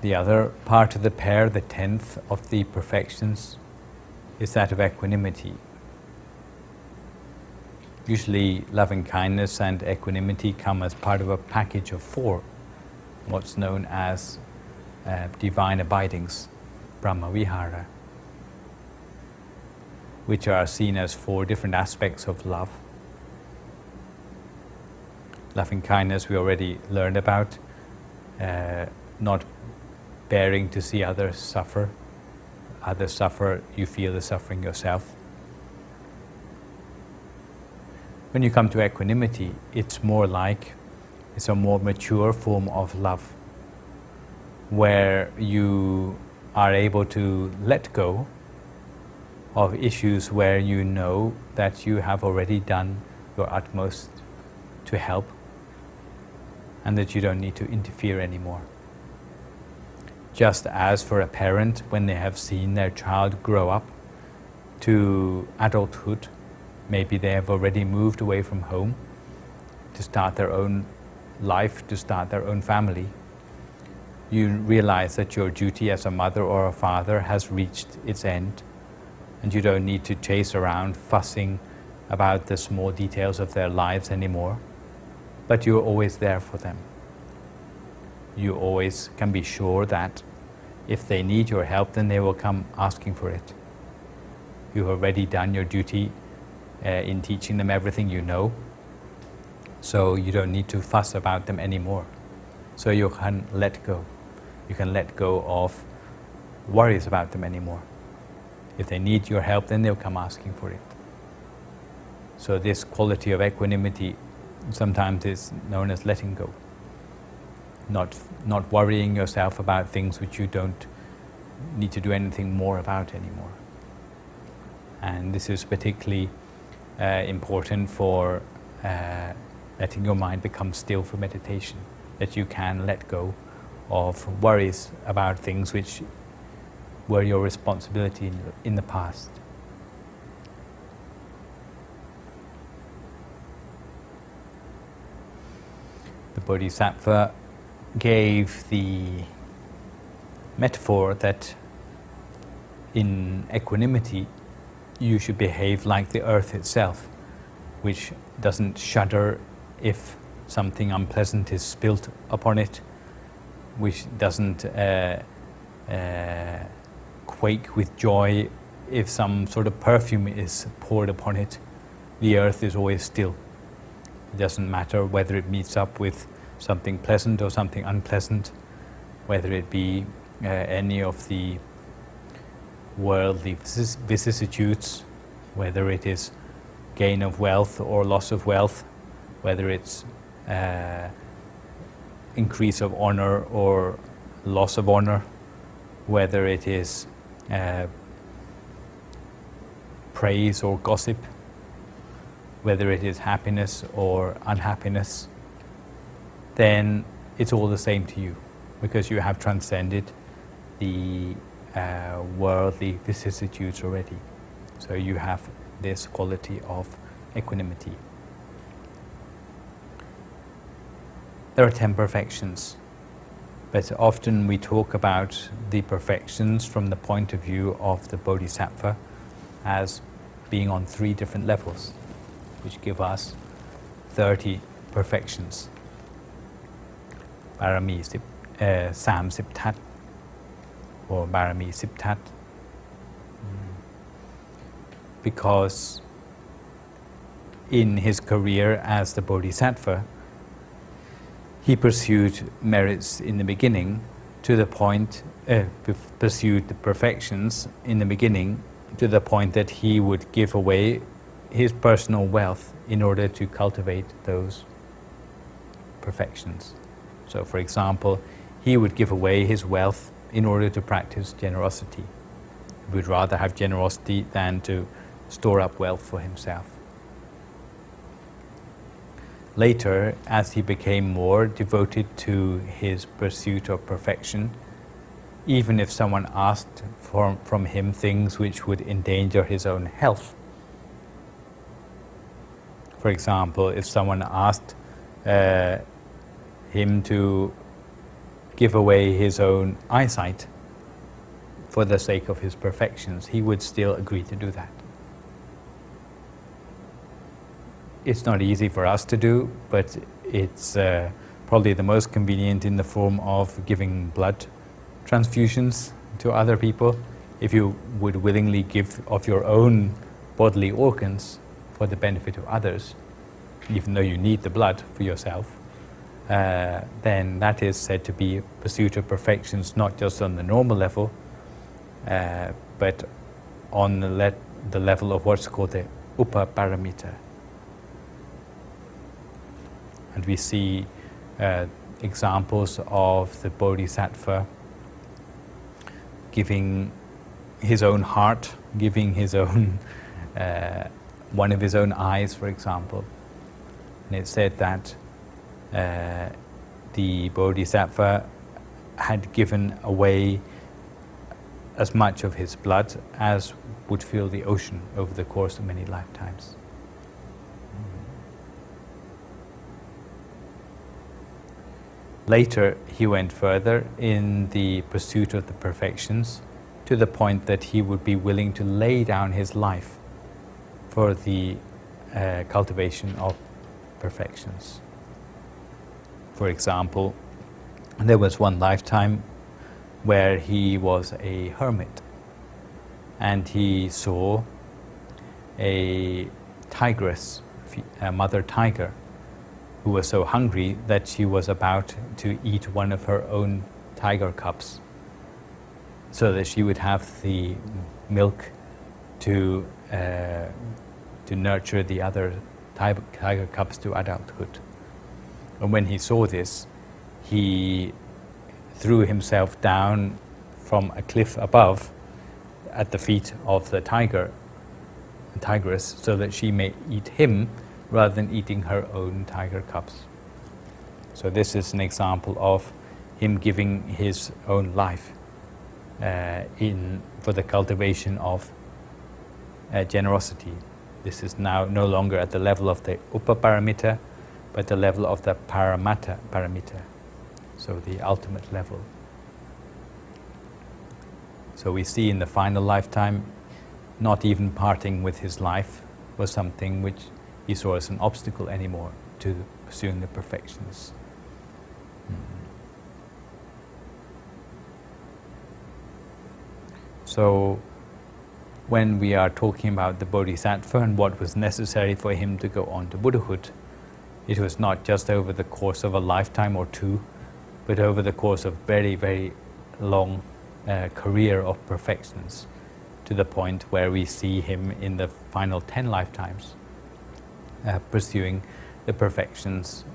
The other part of the pair, the 10th of the perfections, is that of equanimity. Usually loving kindness and equanimity come as part of a package of 4, what's known as divine abidings, Brahma Vihara, which are seen as 4 different aspects of love. Loving kindness we already learned about, not bearing to see others suffer. Others suffer, you feel the suffering yourself. When you come to equanimity, it's a more mature form of love, where you are able to let go of issues where you know that you have already done your utmost to help, and that you don't need to interfere anymore. Just as for a parent, when they have seen their child grow up to adulthood, maybe they have already moved away from home to start their own life, to start their own family, you realize that your duty as a mother or a father has reached its end, and you don't need to chase around fussing about the small details of their lives anymore, but you're always there for them. You always can be sure that if they need your help, then they will come asking for it. You've already done your duty in teaching them everything you know, so you don't need to fuss about them anymore. So you can let go. You can let go of worries about them anymore. If they need your help, then they'll come asking for it. So this quality of equanimity sometimes is known as letting go. Not worrying yourself about things which you don't need to do anything more about anymore. And this is particularly important for letting your mind become still for meditation, that you can let go of worries about things which were your responsibility in the past. The Bodhisattva gave the metaphor that in equanimity you should behave like the earth itself, which doesn't shudder if something unpleasant is spilt upon it, which doesn't quake with joy if some sort of perfume is poured upon it. The earth is always still. It doesn't matter whether it meets up with something pleasant or something unpleasant, whether it be any of the worldly vicissitudes, whether it is gain of wealth or loss of wealth, whether it's increase of honor or loss of honor, whether it is praise or gossip, whether it is happiness or unhappiness, then it's all the same to you, because you have transcended the worldly vicissitudes already. So you have this quality of equanimity. There are 10 perfections, but often we talk about the perfections from the point of view of the Bodhisattva as being on 3 different levels, which give us 30 perfections. Barami 30 tat, or Barami 10 tat. Because in his career as the Bodhisattva, he pursued merits in the beginning to the point, pursued the perfections in the beginning to the point that he would give away his personal wealth in order to cultivate those perfections. So, for example, he would give away his wealth in order to practice generosity. He would rather have generosity than to store up wealth for himself. Later, as he became more devoted to his pursuit of perfection, even if someone asked from him things which would endanger his own health. For example, if someone asked him to give away his own eyesight for the sake of his perfections, he would still agree to do that. It's not easy for us to do, but it's probably the most convenient in the form of giving blood transfusions to other people. If you would willingly give of your own bodily organs for the benefit of others, even though you need the blood for yourself, then that is said to be pursuit of perfections, not just on the normal level, but on the level of what's called the upaparamita. And we see examples of the Bodhisattva giving his own heart, giving his own, one of his own eyes, for example. And it said that the Bodhisattva had given away as much of his blood as would fill the ocean over the course of many lifetimes. Later, he went further in the pursuit of the perfections, to the point that he would be willing to lay down his life for the cultivation of perfections. For example, there was one lifetime where he was a hermit, and he saw a tigress, a mother tiger, who was so hungry that she was about to eat one of her own tiger cubs, so that she would have the milk to nurture the other tiger cubs to adulthood. And when he saw this, he threw himself down from a cliff above at the feet of the tigress, so that she may eat him rather than eating her own tiger cubs. So this is an example of him giving his own life for the cultivation of generosity. This is now no longer at the level of the upaparamita, but the level of the paramita, so the ultimate level. So we see in the final lifetime, not even parting with his life was something which he saw as an obstacle anymore to pursuing the perfections. So when we are talking about the Bodhisattva and what was necessary for him to go on to Buddhahood, it was not just over the course of a lifetime or two, but over the course of very, very long career of perfections, to the point where we see him in the final 10 lifetimes pursuing the perfections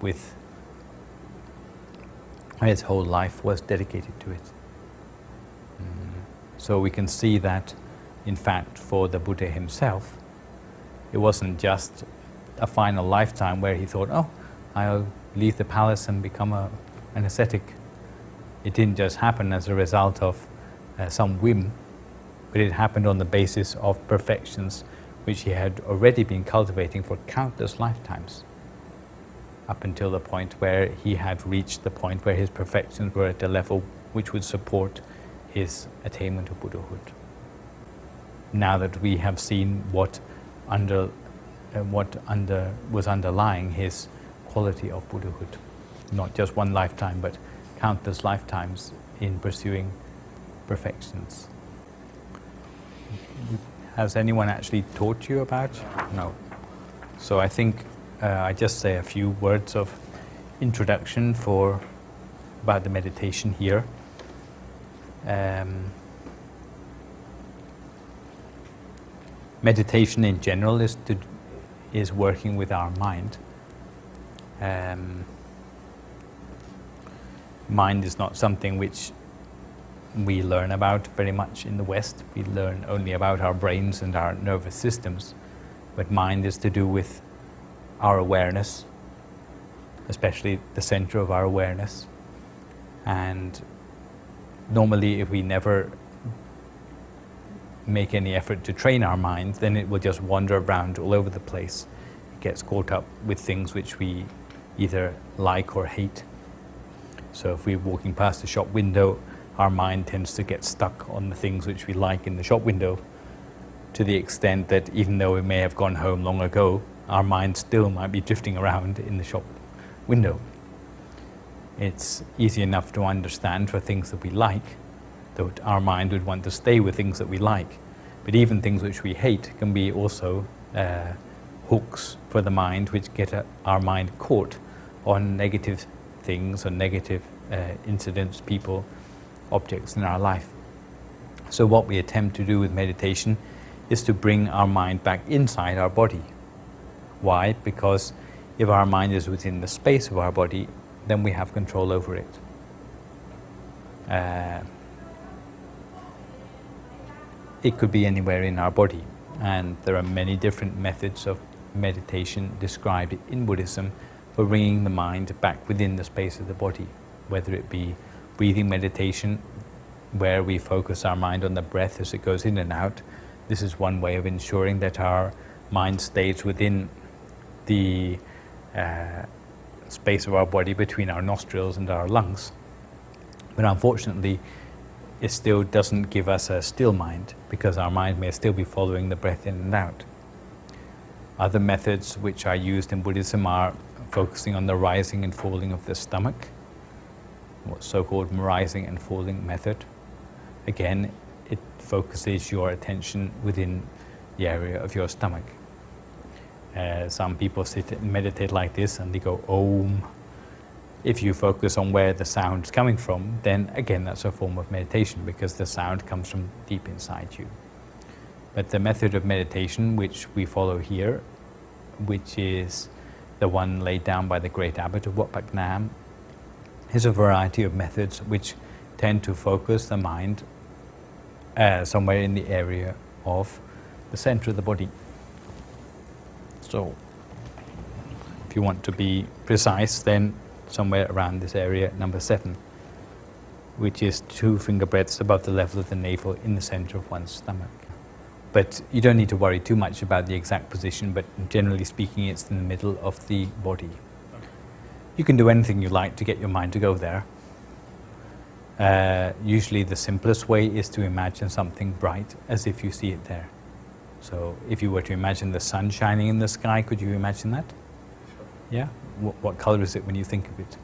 with his whole life was dedicated to it. So we can see that, in fact, for the Buddha himself, it wasn't just a final lifetime where he thought, oh, I'll leave the palace and become an ascetic. It didn't just happen as a result of some whim, but it happened on the basis of perfections which he had already been cultivating for countless lifetimes, up until the point where he had reached the point where his perfections were at a level which would support his attainment of Buddhahood. Now that we have seen what was underlying his quality of Buddhahood, not just one lifetime, but countless lifetimes in pursuing perfections. Has anyone actually taught you about? No. So I think I just say a few words of introduction about the meditation here. Meditation in general is working with our mind. Mind is not something which we learn about very much in the West. We learn only about our brains and our nervous systems. But mind is to do with our awareness, especially the center of our awareness. And normally, if we never make any effort to train our mind, then it will just wander around all over the place. It gets caught up with things which we either like or hate. So if we're walking past a shop window, our mind tends to get stuck on the things which we like in the shop window, to the extent that even though we may have gone home long ago, our mind still might be drifting around in the shop window. It's easy enough to understand for things that we like, that our mind would want to stay with things that we like. But even things which we hate can be also hooks for the mind, which get our mind caught on negative things or negative incidents, people, objects in our life. So what we attempt to do with meditation is to bring our mind back inside our body. Why? Because if our mind is within the space of our body, then we have control over it. It could be anywhere in our body, and there are many different methods of meditation described in Buddhism for bringing the mind back within the space of the body, whether it be breathing meditation, where we focus our mind on the breath as it goes in and out. This is one way of ensuring that our mind stays within the space of our body between our nostrils and our lungs. But unfortunately, it still doesn't give us a still mind, because our mind may still be following the breath in and out. Other methods which are used in Buddhism are focusing on the rising and falling of the stomach, what's so-called rising and falling method. Again, it focuses your attention within the area of your stomach. Some people sit and meditate like this and they go Om. If you focus on where the sound is coming from, then again that's a form of meditation, because the sound comes from deep inside you. But the method of meditation which we follow here, which is the one laid down by the great abbot of Wat Phra Dhammakaya, is a variety of methods which tend to focus the mind somewhere in the area of the center of the body. So, if you want to be precise, then somewhere around this area, number 7, which is 2 finger breadths above the level of the navel in the center of one's stomach. But you don't need to worry too much about the exact position, but generally speaking, it's in the middle of the body. You can do anything you like to get your mind to go there. Usually the simplest way is to imagine something bright as if you see it there. So if you were to imagine the sun shining in the sky, could you imagine that? Sure. Yeah? What color is it when you think of it?